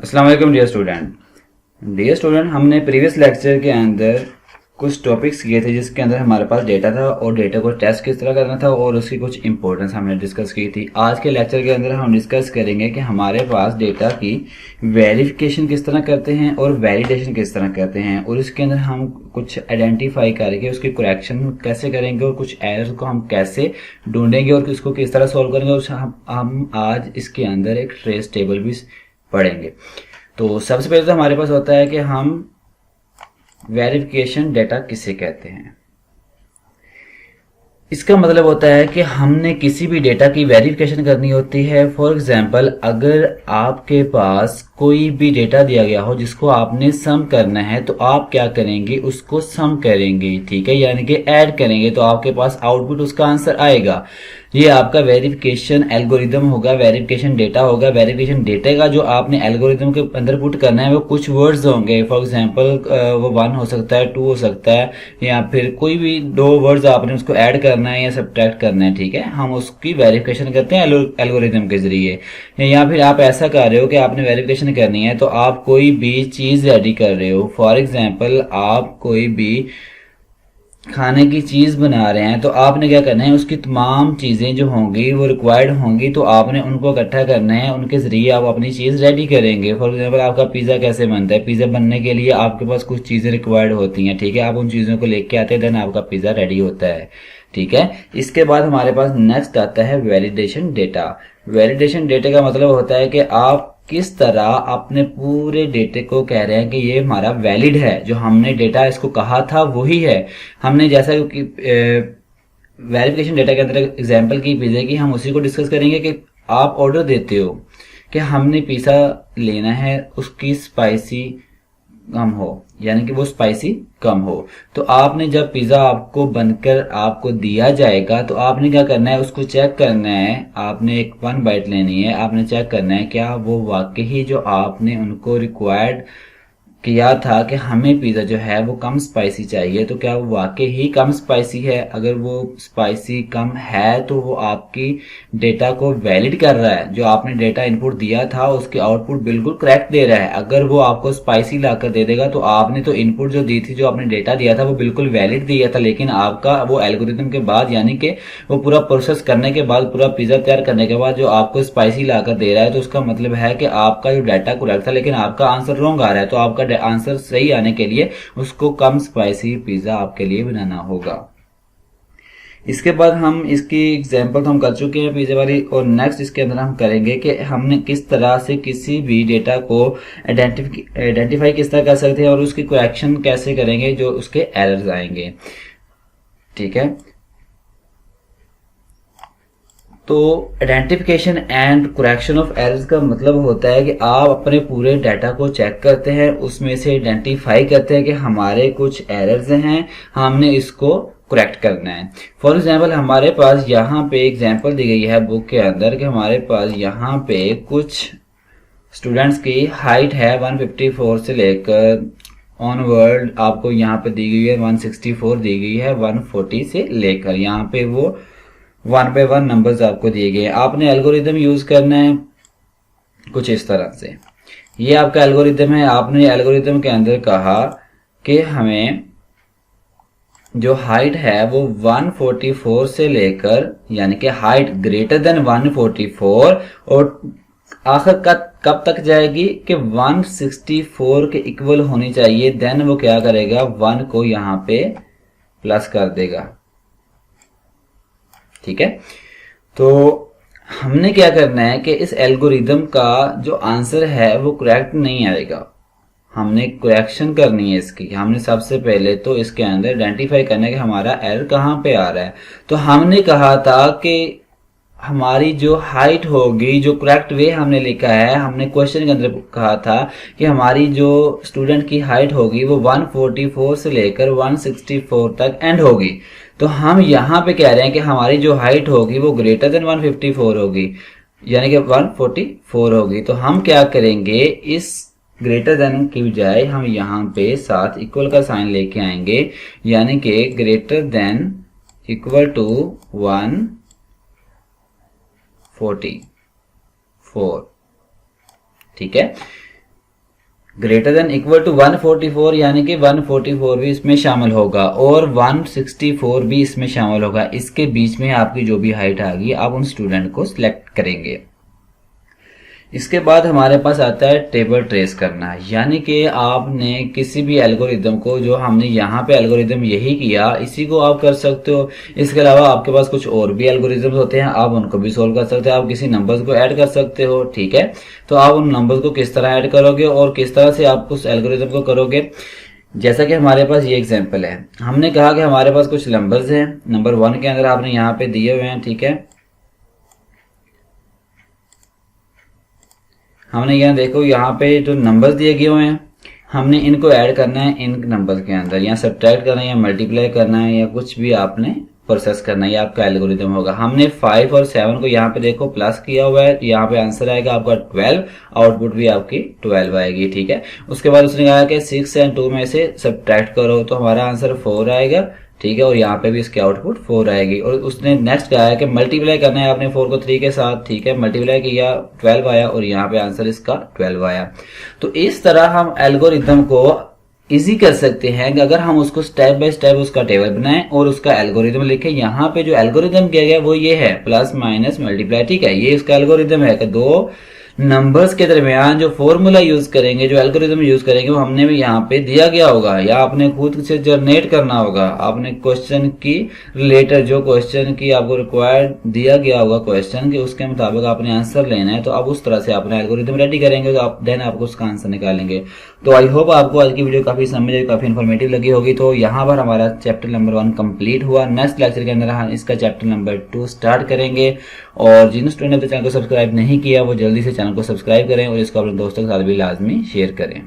अस्सलाम वालेकुम dear student, हमने प्रीवियस लेक्चर के अंदर कुछ टॉपिक्स किए थे जिसके अंदर हमारे पास डेटा था और डेटा को टेस्ट किस तरह करना था और उसकी कुछ इंपॉर्टेंस हमने डिस्कस की थी। आज के लेक्चर के अंदर हम डिस्कस करेंगे कि हमारे पास डेटा की वेरिफिकेशन किस तरह करते हैं और वैलिडेशन किस तरह करते हैं, और इसके अंदर हम कुछ आइडेंटिफाई करके उसकी करेक्शन कैसे करेंगे और कुछ एरर को हम कैसे ढूंढेंगे और उसको किस तरह सॉल्व करेंगे। और हम आज इसके अंदर एक ट्रेस टेबल भी पढ़ेंगे। तो सबसे पहले तो हमारे पास होता है कि हम वेरिफिकेशन डेटा किसे कहते हैं। इसका मतलब होता है कि हमने किसी भी डेटा की वेरिफिकेशन करनी होती है। फॉर एग्जांपल, अगर आपके पास कोई भी डेटा दिया गया हो जिसको आपने सम करना है तो आप क्या करेंगे, उसको सम करेंगे, ठीक है, यानी कि ऐड करेंगे, तो आपके पास आउटपुट उसका आंसर आएगा। ये आपका वेरिफिकेशन एल्गोरिदम होगा, वेरिफिकेशन डेटा होगा। वेरिफिकेशन डेटा का जो आपने एल्गोरिदम के अंदर पुट करना है वो कुछ वर्ड्स होंगे। फॉर एग्जांपल वो 1 हो सकता है, 2 हो सकता है, या फिर कोई भी 2 वर्ड्स आपने उसको ऐड करना है या सब्ट्रैक्ट करना है, ठीक है। हम उसकी वेरिफिकेशन करते हैं एल्गोरिदम के जरिए। या फिर आप ऐसा कर रहे हो कि आपने वेरिफिकेशन करनी है तो आप कोई भी चीज रेडी कर रहे हो। फॉर एग्जाम्पल, आप कोई भी खाने की चीज बना रहे हैं तो आपने क्या करना है, उसकी तमाम चीजें जो होंगी वो रिक्वायर्ड होंगी, तो आपने उनको इकट्ठा करना है, उनके जरिए आप अपनी चीज रेडी करेंगे। फॉर एग्जांपल, आपका पिज्जा कैसे बनता है, पिज्जा बनने के लिए आपके पास कुछ चीजें रिक्वायर्ड होती हैं, ठीक है, आप उन चीजों को लेके आते हैं, देन आपका पिज्जा रेडी होता है, ठीक है। इसके बाद हमारे पास नेक्स्ट आता है वैलिडेशन डेटा। वैलिडेशन डेटा का मतलब होता है कि आप किस तरह अपने पूरे डेटे को कह रहे हैं कि ये हमारा वैलिड है, जो हमने डेटा इसको कहा था वही है। हमने जैसा कि वेरिफिकेशन डेटा के अंदर एग्जांपल की पिज्जा की, हम उसी को डिस्कस करेंगे कि आप ऑर्डर देते हो कि हमने पिज्जा लेना है, उसकी स्पाइसी कम हो, यानी कि वो स्पाइसी कम हो। तो आपने जब पिज्जा आपको बनकर आपको दिया जाएगा तो आपने क्या करना है, उसको चेक करना है। आपने एक 1 बाइट लेनी है, आपने चेक करना है क्या वो वाकई जो आपने उनको रिक्वायर्ड किया था कि हमें पिज़्ज़ा जो है वो कम स्पाइसी चाहिए, तो क्या वो वाकई ही कम स्पाइसी है। अगर वो स्पाइसी कम है तो वो आपकी डेटा को वैलिड कर रहा है, जो आपने डेटा इनपुट दिया था उसके आउटपुट बिल्कुल करेक्ट दे रहा है। अगर वो आपको स्पाइसी लाकर दे देगा तो आपने तो इनपुट जो दी थी, जो आपने डेटा दिया था वो बिल्कुल वैलिड दिया था, लेकिन आपका वो एल्गोरिथम के बाद, यानी कि वो पूरा प्रोसेस करने के बाद, पूरा पिज़्ज़ा तैयार करने के बाद जो आपको स्पाइसी लाकर दे रहा है, तो उसका मतलब है कि आपका जो डाटा करेक्ट था लेकिन आपका आंसर रॉन्ग आ रहा है। तो आपका आंसर सही आने के लिए उसको कम स्पाइसी पिज्जा आपके लिए बनाना होगा। इसके बाद हम इसकी एग्जांपल तो हम कर चुके हैं पिज्जा वाली, और नेक्स्ट इसके अंदर हम करेंगे कि हमने किस तरह से किसी भी डेटा को आइडेंटिफाई किस तरह कर सकते हैं और उसकी करेक्शन कैसे करेंगे जो उसके एरर्स आएंगे, ठीक है। तो identification and correction of errors का मतलब होता है कि आप अपने पूरे डाटा को चेक करते हैं, उसमें से आइडेंटिफाई करते हैं कि हमारे कुछ एरर्स हैं, हमने इसको करेक्ट करना है। फॉर एग्जांपल, हमारे पास यहाँ पे एग्जांपल दी गई है बुक के अंदर कि हमारे पास यहाँ पे कुछ स्टूडेंट्स की हाइट है 154 से लेकर ऑनवर्ड, आपको यहाँ पे दी गई है 164 दी गई है 140 से लेकर, यहाँ पे वो 1 बाय 1 नंबर्स आपको दिए गए हैं। आपने एल्गोरिदम यूज करना है कुछ इस तरह से। ये आपका एल्गोरिदम है। आपने एल्गोरिदम के अंदर कहा कि हमें जो हाइट है वो 144 से लेकर, यानी कि हाइट ग्रेटर देन 144, और आखिर कब तक जाएगी कि 164 के इक्वल होनी चाहिए। देन वो क्या करेगा, 1 को यहाँ पे प्लस कर देगा, ठीक है। तो हमने क्या करना है कि इस एल्गोरिदम का जो आंसर है वो करेक्ट नहीं आएगा, हमने करेक्शन करनी है इसकी। हमने सबसे पहले तो इसके अंदर आइडेंटिफाई करना है कि हमारा एरर कहाँ पे आ रहा है। तो हमने कहा था कि हमारी जो हाइट होगी, जो करेक्ट वे हमने लिखा है, हमने क्वेश्चन के अंदर कहा था कि हमारी जो स्टूडेंट की हाइट होगी वो 144 से लेकर 164 तक एंड होगी। तो हम यहाँ पे कह रहे हैं कि हमारी जो हाइट होगी वो ग्रेटर देन 154 होगी, यानी कि 144 होगी। तो हम क्या करेंगे, इस ग्रेटर देन की बजाय हम यहाँ पे साथ इक्वल का साइन लेके आएंगे, यानी कि ग्रेटर देन इक्वल टू 144, ठीक है। ग्रेटर देन इक्वल टू 144 यानी कि 144 भी इसमें शामिल होगा और 164 भी इसमें शामिल होगा। इसके बीच में आपकी जो भी हाइट आ गई आप उन स्टूडेंट को सिलेक्ट करेंगे। इसके बाद हमारे पास आता है टेबल ट्रेस करना, यानी कि आपने किसी भी एल्गोरिदम को, जो हमने यहाँ पे एल्गोरिदम यही किया, इसी को आप कर सकते हो। इसके अलावा आपके पास कुछ और भी एल्गोरिदम्स होते हैं, आप उनको भी सोल्व कर सकते हो। आप किसी नंबर्स को ऐड कर सकते हो, ठीक है। तो आप उन नंबर्स को किस तरह ऐड करोगे और किस तरह से आप उस एल्गोरिदम को करोगे, जैसा कि हमारे पास ये एग्जाम्पल है। हमने कहा कि हमारे पास कुछ नंबर्स हैं, नंबर 1 के अंदर आपने यहाँ पे दिए हुए हैं, ठीक है। हमने यहाँ देखो, यहाँ पे जो नंबर्स दिए गए हुए हैं, हमने इनको ऐड करना है इन नंबर्स के अंदर, या सब्ट्रैक्ट करना है या मल्टीप्लाई करना है या कुछ भी आपने प्रोसेस करना है, ये आपका एल्गोरिदम होगा। हमने 5 और 7 को यहाँ पे देखो प्लस किया हुआ है, यहाँ पे आंसर आएगा आपका 12, आउटपुट भी आपकी 12 आएगी, ठीक है। उसके बाद उसने कहा कि 6 और 2 में से सब्ट्रैक्ट करो तो हमारा आंसर 4 आएगा, ठीक है। और यहाँ पे भी इसकी आउटपुट 4 आएगी। और उसने नेक्स्ट कहा है कि मल्टीप्लाई करना है आपने 4 को 3 के साथ, ठीक है। मल्टीप्लाई किया 12 आया और यहाँ पे आंसर इसका 12 आया। तो इस तरह हम एल्गोरिदम को इजी कर सकते हैं कि अगर हम उसको स्टेप बाय स्टेप उसका टेबल बनाएं और उसका एल्गोरिदम लिखें। यहाँ पे जो एल्गोरिदम किया गया वो ये है, प्लस माइनस मल्टीप्लाई, ठीक है। ये इसका एल्गोरिदम है कि दो नंबर्स के दरमियान जो फॉर्मूला यूज करेंगे, जो एल्गोरिदम यूज करेंगे, वो हमने भी यहाँ पे दिया गया होगा या आपने खुद से जनरेट करना होगा। आपने क्वेश्चन की रिलेटेड, जो क्वेश्चन की आपको रिक्वायर्ड दिया गया होगा क्वेश्चन के, उसके मुताबिक आपने आंसर लेना है। तो आप उस तरह से अपना एल्गोरिदम रेडी करेंगे तो आप देन आपको उसका आंसर निकालेंगे। तो आई होप आपको आज की वीडियो काफी समझ आई, काफी इन्फॉर्मेटिव लगी होगी। तो यहाँ पर हमारा चैप्टर नंबर 1 कंप्लीट हुआ। नेक्स्ट लेक्चर के अंदर हम इसका चैप्टर नंबर 2 स्टार्ट करेंगे। और जिन स्टूडेंट ने चैनल को सब्सक्राइब नहीं किया वो जल्दी से चैनल को सब्सक्राइब करें और इसको अपने दोस्तों के साथ भी लाजमी शेयर करें।